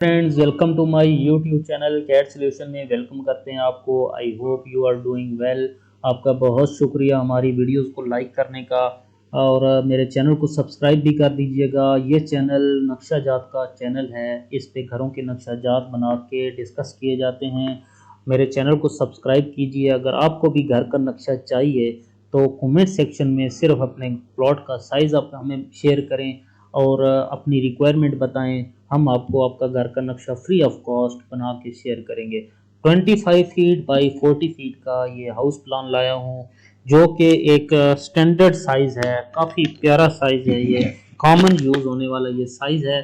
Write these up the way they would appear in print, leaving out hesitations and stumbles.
Friends, welcome to my YouTube channel CAT solution में welcome करते हैं आपको। I hope you are doing well. आपका बहुत शुक्रिया हमारी वीडियोस को लाइक करने का और मेरे चैनल को सब्सक्राइब भी कर दीजिएगा। ये चैनल नक्शा जात का चैनल है। इस पे घरों के नक्शा जात बना के डिस्कस किए जाते हैं। मेरे चैनल को सब्सक्राइब कीजिए। अगर आपको भी घर का नक्शा चाहिए तो कमेंट सेक्शन में सिर्फ अपने प्लॉट का साइज़ आप हमें शेयर करें और अपनी रिक्वायरमेंट बताएं। हम आपको आपका घर का नक्शा फ्री ऑफ कॉस्ट बना के शेयर करेंगे। 25 फीट बाई 40 फीट का ये हाउस प्लान लाया हूँ, जो कि एक स्टैंडर्ड साइज़ है। काफ़ी प्यारा साइज़ है, ये कॉमन यूज़ होने वाला ये साइज़ है।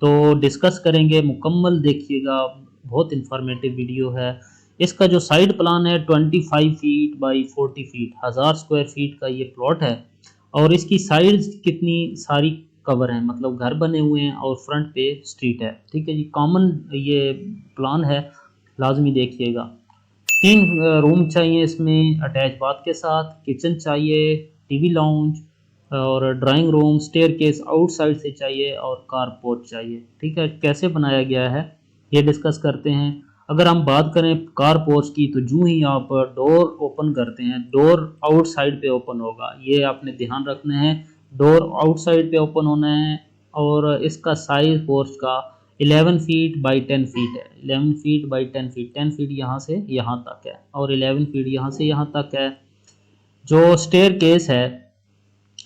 तो डिस्कस करेंगे, मुकम्मल देखिएगा, बहुत इंफॉर्मेटिव वीडियो है। इसका जो साइड प्लान है 25 feet by 40 feet, 1000 square feet का ये प्लॉट है। और इसकी साइड्स कितनी सारी कवर है, मतलब घर बने हुए हैं और फ्रंट पे स्ट्रीट है। ठीक है जी, कॉमन ये प्लान है, लाजमी देखिएगा। 3 रूम चाहिए इसमें अटैच बाथ के साथ, किचन चाहिए, टीवी लाउंज और ड्राइंग रूम, स्टेयरकेस आउटसाइड से चाहिए और कार पोर्च चाहिए। ठीक है, कैसे बनाया गया है ये डिस्कस करते हैं। अगर हम बात करें कार पोर्च की, तो जो ही आप डोर ओपन करते हैं, डोर आउटसाइड पे ओपन होगा, ये आपने ध्यान रखना है। डोर आउटसाइड पे ओपन होना है। और इसका साइज पोर्च का 11 फीट बाई 10 फीट है। 11 फीट बाई 10 फीट, 10 फीट यहाँ से यहाँ तक है और 11 फीट यहाँ से यहाँ तक है। जो स्टेयर केस है,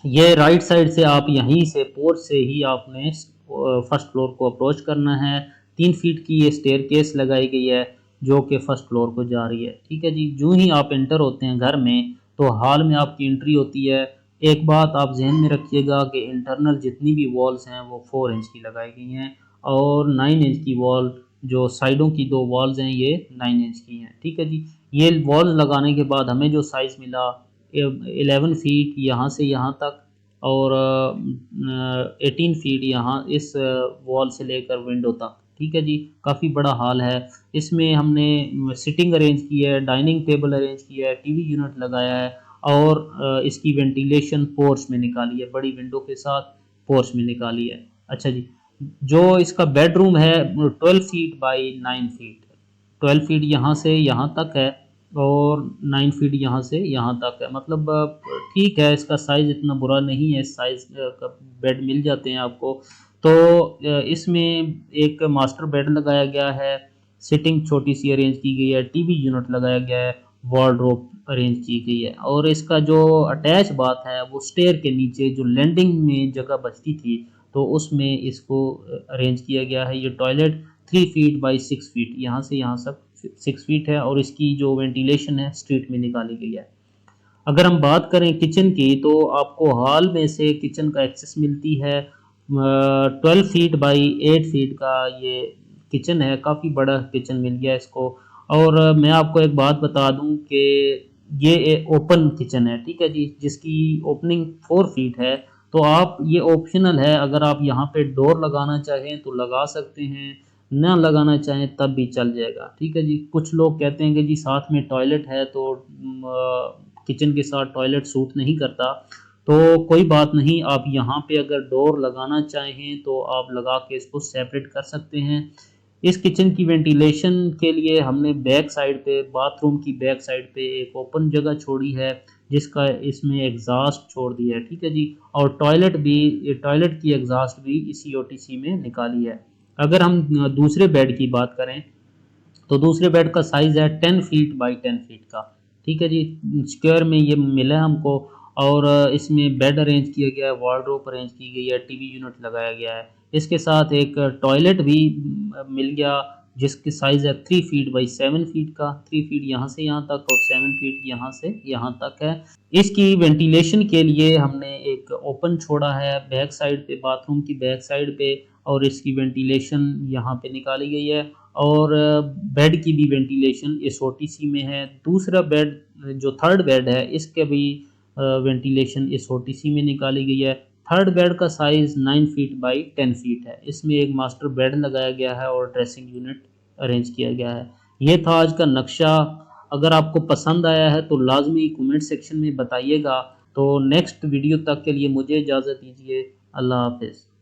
ये राइट साइड से आप यहीं से पोर्च से ही आपने फर्स्ट फ्लोर को अप्रोच करना है। 3 फीट की ये स्टेयर केस लगाई गई है, जो कि फर्स्ट फ्लोर को जा रही है। ठीक है जी, जो ही आप एंटर होते हैं घर में, तो हॉल में आपकी एंट्री होती है। एक बात आप जहन में रखिएगा कि इंटरनल जितनी भी वॉल्स हैं वो 4 इंच की लगाई गई हैं और 9 इंच की वॉल, जो साइडों की 2 वॉल्स हैं, ये 9 इंच की हैं। ठीक है जी, ये वॉल लगाने के बाद हमें जो साइज़ मिला 11 फीट यहाँ से यहाँ तक और 18 फीट यहाँ इस वॉल से लेकर विंडो तक। ठीक है जी, काफ़ी बड़ा हॉल है। इसमें हमने सिटिंग अरेंज की है, डाइनिंग टेबल अरेंज किया है, टीवी यूनिट लगाया है और इसकी वेंटिलेशन पोर्च में निकाली है, बड़ी विंडो के साथ पोर्च में निकाली है। अच्छा जी, जो इसका बेडरूम है 12 फीट बाई 9 फीट, 12 फीट यहाँ से यहाँ तक है और 9 फीट यहाँ से यहाँ तक है। मतलब ठीक है, इसका साइज़ इतना बुरा नहीं है। इस साइज़ का बेड मिल जाते हैं आपको। तो इसमें एक मास्टर बेड लगाया गया है, सिटिंग छोटी सी अरेंज की गई है, टीवी यूनिट लगाया गया है, वार्डरोब अरेंज की गई है। और इसका जो अटैच बाथ है वो स्टेयर के नीचे जो लैंडिंग में जगह बचती थी, तो उसमें इसको अरेंज किया गया है। ये टॉयलेट 3 फीट बाई 6 फीट, यहाँ से यहाँ सब 6 फीट है और इसकी जो वेंटिलेशन है स्ट्रीट में निकाली गई है। अगर हम बात करें किचन की, तो आपको हॉल में से किचन का एक्सेस मिलती है। 12 फीट बाई 8 फीट का ये किचन है, काफ़ी बड़ा किचन मिल गया इसको। और मैं आपको एक बात बता दूं कि ये ओपन किचन है। ठीक है जी, जिसकी ओपनिंग 4 फीट है। तो आप, ये ऑप्शनल है, अगर आप यहाँ पे डोर लगाना चाहें तो लगा सकते हैं, ना लगाना चाहें तब भी चल जाएगा। ठीक है जी, कुछ लोग कहते हैं कि जी साथ में टॉयलेट है तो किचन के साथ टॉयलेट सूट नहीं करता। तो कोई बात नहीं, आप यहाँ पे अगर डोर लगाना चाहें तो आप लगा के इसको सेपरेट कर सकते हैं। इस किचन की वेंटिलेशन के लिए हमने बैक साइड पे, बाथरूम की बैक साइड पे एक ओपन जगह छोड़ी है, जिसका इसमें एग्जॉस्ट छोड़ दिया है। ठीक है जी, और टॉयलेट की एग्जॉस्ट भी इसी ओटीसी में निकाली है। अगर हम दूसरे बेड की बात करें, तो दूसरे बेड का साइज़ है 10 फीट बाई 10 फीट का। ठीक है जी, स्क्वायर में ये मिला है हमको। और इसमें बेड अरेंज किया गया है, वार्डरोब अरेंज की गई है, टीवी यूनिट लगाया गया है। इसके साथ एक टॉयलेट भी मिल गया, जिसकी साइज़ है 3 फीट बाई 7 फीट का। 3 फीट यहाँ से यहाँ तक और 7 फीट यहाँ से यहाँ तक है। इसकी वेंटिलेशन के लिए हमने एक ओपन छोड़ा है बैक साइड पे, बाथरूम की बैक साइड पे, और इसकी वेंटिलेशन यहाँ पे निकाली गई है। और बेड की भी वेंटिलेशन इस ओटीसी में है। दूसरा बेड, जो थर्ड बेड है, इसके भी वेंटिलेशन इस ओटीसी में निकाली गई है। थर्ड बेड का साइज़ 9 फीट बाई 10 फीट है। इसमें एक मास्टर बेड लगाया गया है और ड्रेसिंग यूनिट अरेंज किया गया है। ये था आज का नक्शा। अगर आपको पसंद आया है तो लाजमी कमेंट सेक्शन में बताइएगा। तो नेक्स्ट वीडियो तक के लिए मुझे इजाज़त दीजिए। अल्लाह हाफिज़।